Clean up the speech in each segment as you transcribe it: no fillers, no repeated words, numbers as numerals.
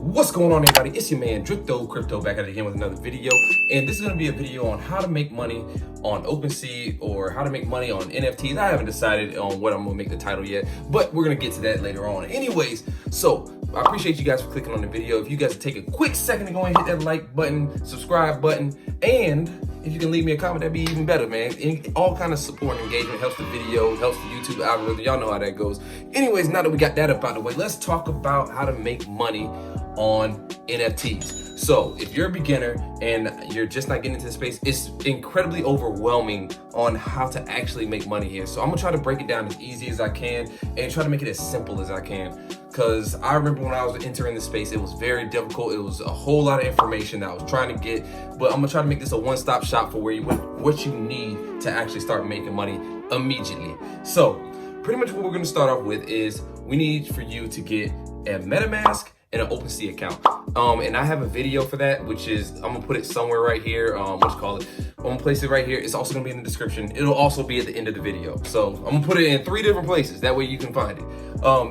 What's going on, everybody? It's your man Crypto back at it again with another video, and this is going to be a video on how to make money on OpenSea or how to make money on NFTs. I haven't decided on what I'm going to make the title yet, but we're going to get to that later on. Anyways, so I appreciate you guys for clicking on the video. If you guys take a quick second to go and hit that like button, subscribe button, and if you can leave me a comment, that'd be even better, man. All kind of support and engagement helps the video, helps the YouTube algorithm. Y'all know how that goes. Anyways, now that we got that up out of the way, let's talk about how to make money on NFTs. So if you're a beginner and you're just not getting into the space, it's incredibly overwhelming on how to actually make money here. So I'm gonna try to break it down as easy as I can and try to make it as simple as I can. Because I remember when I was entering the space, it was very difficult. It was a whole lot of information that I was trying to get, but I'm gonna try to make this a one-stop shop for what you need to actually start making money immediately. So pretty much what we're gonna start off with is we need for you to get a MetaMask and an OpenSea account. And I have a video for that, which is, I'm gonna put it somewhere right here. I'm gonna place it right here. It's also gonna be in the description. It'll also be at the end of the video. So I'm gonna put it in 3 different places. That way you can find it.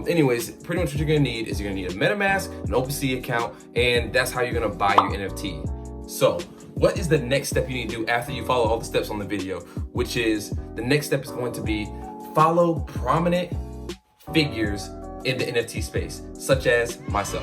Anyways, pretty much what you're gonna need is you're gonna need a MetaMask, an OpenSea account, and that's how you're gonna buy your NFT. So what is the next step you need to do after you follow all the steps on the video? Which is, the next step is going to be follow prominent figures in the NFT space, such as myself.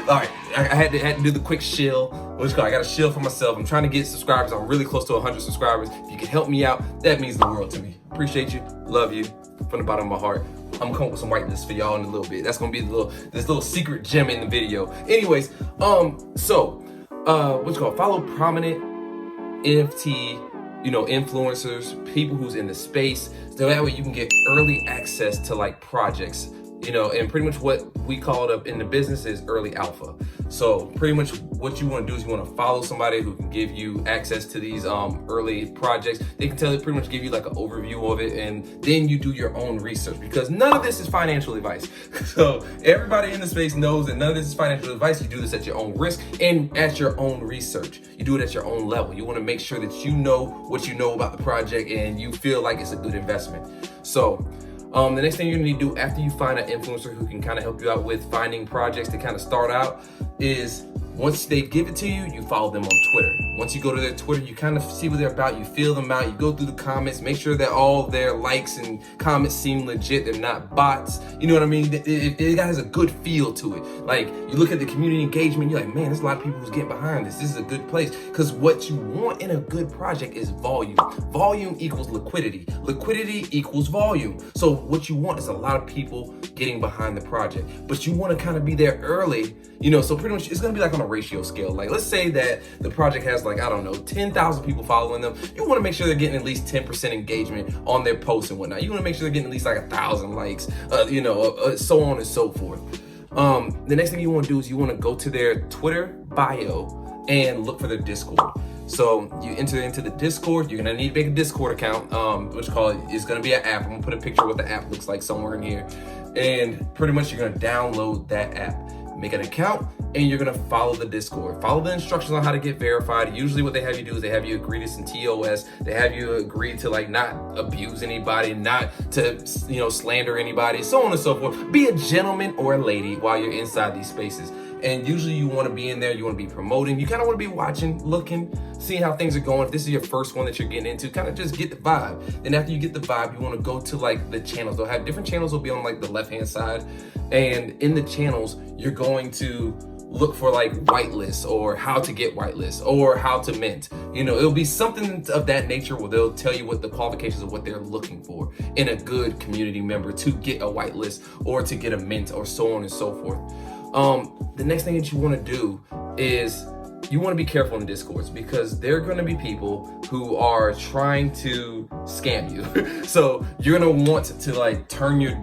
All right, I had to do the quick shill. What's called? I got a shill for myself. I'm trying to get subscribers. I'm really close to 100 subscribers. If you can help me out, that means the world to me. Appreciate you, love you from the bottom of my heart. I'm gonna come up with some whitelists for y'all in a little bit. That's gonna be this little secret gem in the video. Anyways, what's it called? Follow prominent NFT, influencers, people who's in the space, so that way you can get early access to like projects. And pretty much what we call it up in the business is early alpha. So pretty much what you want to do is you want to follow somebody who can give you access to these early projects. They can pretty much give you like an overview of it, and then you do your own research, because none of this is financial advice. So everybody in the space knows that none of this is financial advice. You do this at your own risk and at your own research. You do it at your own level. You want to make sure that you know what you know about the project and you feel like it's a good investment. So the next thing you're gonna need to do after you find an influencer who can kind of help you out with finding projects to kind of start out is, once they give it to you, you follow them on Twitter. Once you go to their Twitter, you kind of see what they're about, you feel them out, you go through the comments, make sure that all their likes and comments seem legit, they're not bots. You know what I mean? It has a good feel to it. Like, you look at the community engagement, you're like, man, there's a lot of people who's getting behind this. This is a good place. Because what you want in a good project is volume. Volume equals liquidity. Liquidity equals volume. So what you want is a lot of people getting behind the project. But you want to kind of be there early, so pretty much it's going to be like on a ratio scale. Like, let's say that the project has like, I don't know, 10,000 people following them. You want to make sure they're getting at least 10% engagement on their posts and whatnot. You want to make sure they're getting at least like 1,000 likes, so on and so forth. The next thing you want to do is you want to go to their Twitter bio and look for their Discord. So you enter into the Discord. You're gonna need to make a Discord account, which is gonna be an app. I'm gonna put a picture of what the app looks like somewhere in here, and pretty much you're gonna download that app, make an account, and you're gonna follow the Discord. Follow the instructions on how to get verified. Usually what they have you do is they have you agree to some TOS. They have you agree to like not abuse anybody, not to slander anybody, so on and so forth. Be a gentleman or a lady while you're inside these spaces. And usually you want to be in there, you want to be promoting, you kind of want to be watching, looking, seeing how things are going. If this is your first one that you're getting into, kind of just get the vibe. Then after you get the vibe, you want to go to like the channels. They'll have different channels, will be on like the left-hand side. And in the channels, you're going to look for like whitelists or how to get whitelists or how to mint. It'll be something of that nature where they'll tell you what the qualifications of what they're looking for in a good community member to get a whitelist or to get a mint or so on and so forth. The next thing that you want to do is you want to be careful in the Discords, because there are going to be people who are trying to scam you. So you're going to want to like turn your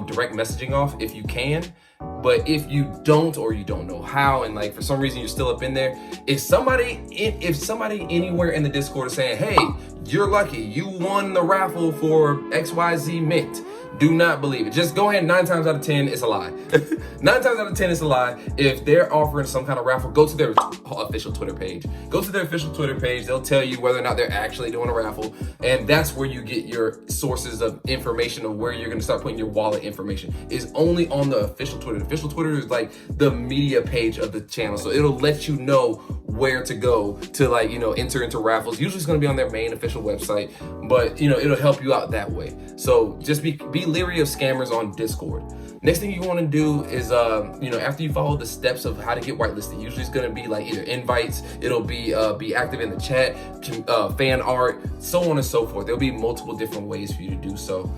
direct messaging off if you can. But if you don't, or you don't know how, and like for some reason you're still up in there, if somebody anywhere in the Discord is saying, hey, you're lucky, you won the raffle for XYZ mint, Do not believe it. Just go ahead, 9 times out of 10, it's a lie. 9 times out of 10, it's a lie. If they're offering some kind of raffle, go to their official Twitter page. Go to their official Twitter page. They'll tell you whether or not they're actually doing a raffle. And that's where you get your sources of information of where you're gonna start putting your wallet information. Is only on the official Twitter. The official Twitter is like the media page of the channel. So it'll let you know where to go to, like, you know, enter into raffles. Usually it's gonna be on their main official website, but you know, it'll help you out that way. So just be leery of scammers on Discord. Next thing you want to do is, you know, after you follow the steps of how to get whitelisted, usually it's going to be like either invites, it'll be active in the chat, fan art, so on and so forth. There'll be multiple different ways for you to do so.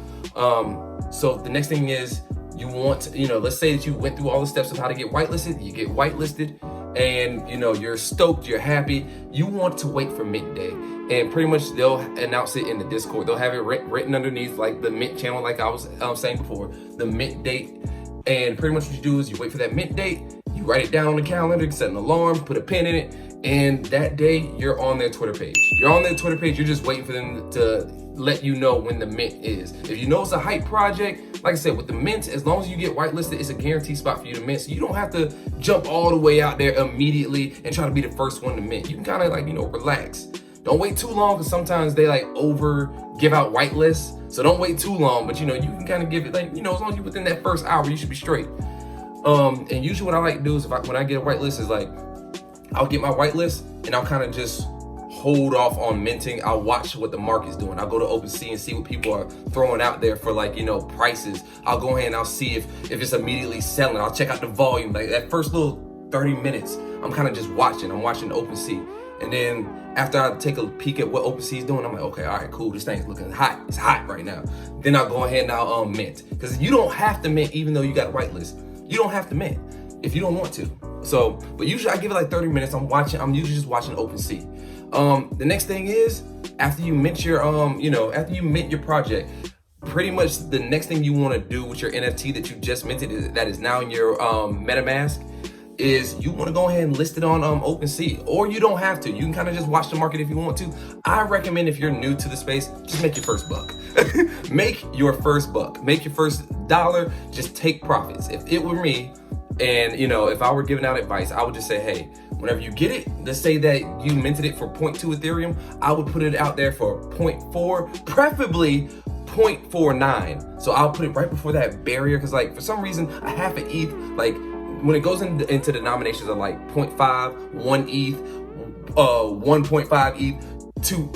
So the next thing is you want to, you know, let's say that you went through all the steps of how to get whitelisted, you get whitelisted, and you know, you're stoked, you're happy. You want to wait for mint day. And pretty much they'll announce it in the Discord. They'll have it written underneath, like the mint channel, like I was saying before, the mint date. And pretty much what you do is you wait for that mint date, you write it down on the calendar, set an alarm, put a pin in it, and that day you're on their Twitter page. You're on their Twitter page, you're just waiting for them to let you know when the mint is. If you know it's a hype project, like I said, with the mint, as long as you get whitelisted, it's a guaranteed spot for you to mint. So you don't have to jump all the way out there immediately and try to be the first one to mint. You can kind of, like, you know, relax. Don't wait too long, because sometimes they like give out whitelists. So don't wait too long, but you know, you can kind of give it, like, you know, as long as you're within that first hour, you should be straight. And usually what I like to do is when I get a whitelist is like, I'll get my whitelist and I'll kind of just hold off on minting. I'll watch what the market's doing. I'll go to OpenSea and see what people are throwing out there for, like, you know, prices. I'll go ahead and I'll see if it's immediately selling. I'll check out the volume. Like that first little 30 minutes, I'm kind of just watching. I'm watching OpenSea. And then after I take a peek at what OpenSea is doing, I'm like, okay, all right, cool. This thing's looking hot. It's hot right now. Then I'll go ahead and I'll mint. Because you don't have to mint even though you got a whitelist. You don't have to mint if you don't want to. So, but usually I give it like 30 minutes. I'm usually just watching OpenSea. The next thing is, after you mint your, after you mint your project, pretty much the next thing you want to do with your NFT that you just minted, that is now in your MetaMask, is you want to go ahead and list it on OpenSea. Or you don't have to. You can kind of just watch the market if you want to. I recommend, if you're new to the space, just make your first buck. Make your first buck. Make your first dollar. Just take profits. If it were me, and you know, if I were giving out advice, I would just say, hey, whenever you get it, let's say that you minted it for 0.2 Ethereum, I would put it out there for 0.4, preferably 0.49. So I'll put it right before that barrier, because like for some reason a half an ETH, like when it goes into denominations of like 0.5, 1 ETH, 1.5 ETH, 2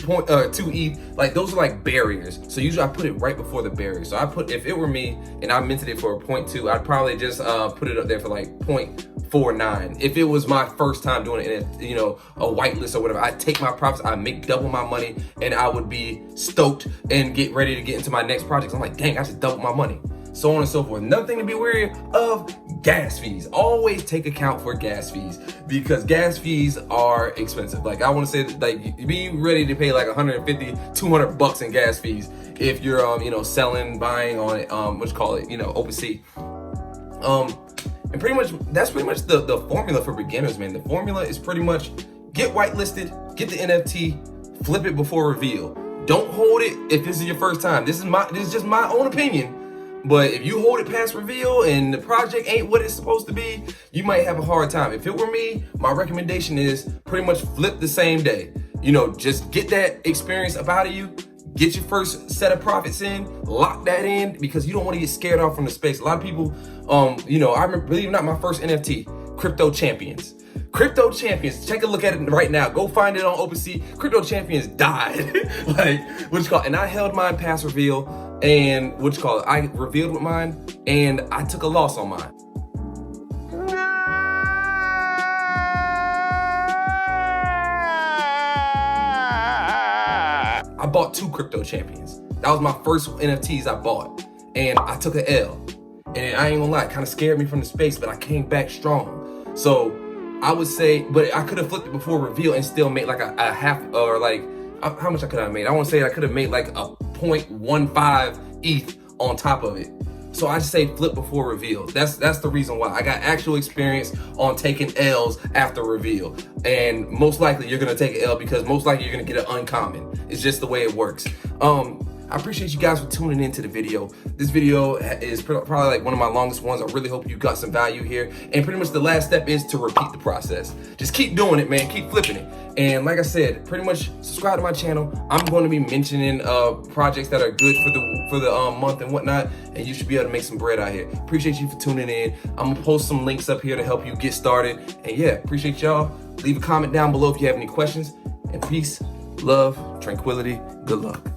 ETH, like those are like barriers. So usually I put it right before the barrier. So I put, if it were me and I minted it for 0.2, I'd probably just put it up there for like 0.49. If it was my first time doing it in a, you know, a whitelist or whatever, I'd take my profits, I'd make double my money, and I would be stoked and get ready to get into my next project. I'm like, dang, I just doubled my money. So on and so forth. Another thing to be wary of, gas fees. Always take account for gas fees, because gas fees are expensive. Like I want to say, like, be ready to pay like 150, 200 bucks in gas fees if you're, you know, selling, buying on it, OpenSea. And pretty much, that's pretty much the formula for beginners, man. The formula is pretty much get whitelisted, get the NFT, flip it before reveal. Don't hold it if this is your first time. This is just my own opinion. But if you hold it past reveal and the project ain't what it's supposed to be, you might have a hard time. If it were me, my recommendation is pretty much flip the same day. You know, just get that experience up out of you, get your first set of profits in, lock that in, because you don't want to get scared off from the space. A lot of people, you know, I remember, believe it or not, my first NFT, Crypto Champions. Crypto Champions, take a look at it right now. Go find it on OpenSea. Crypto Champions died. And I held mine past reveal, and I revealed with mine, and I took a loss on mine. I bought 2 Crypto Champions. That was my first NFTs I bought, and I took an L. And I ain't gonna lie, it kind of scared me from the space, but I came back strong. So I would say, but I could have flipped it before reveal and still made like a half, or like, how much I could have made? I want to say I could have made like a 0.15 ETH on top of it. So I just say flip before reveal. That's the reason why. I got actual experience on taking L's after reveal. And most likely you're gonna take an L, because most likely you're gonna get an uncommon. It's just the way it works. I appreciate you guys for tuning into the video. This video is probably like one of my longest ones. I really hope you got some value here. And pretty much the last step is to repeat the process. Just keep doing it, man. Keep flipping it. And like I said, pretty much subscribe to my channel. I'm going to be mentioning projects that are good for the month and whatnot, and you should be able to make some bread out here. Appreciate you for tuning in. I'm gonna post some links up here to help you get started. And yeah, appreciate y'all. Leave a comment down below if you have any questions. And peace, love, tranquility, good luck.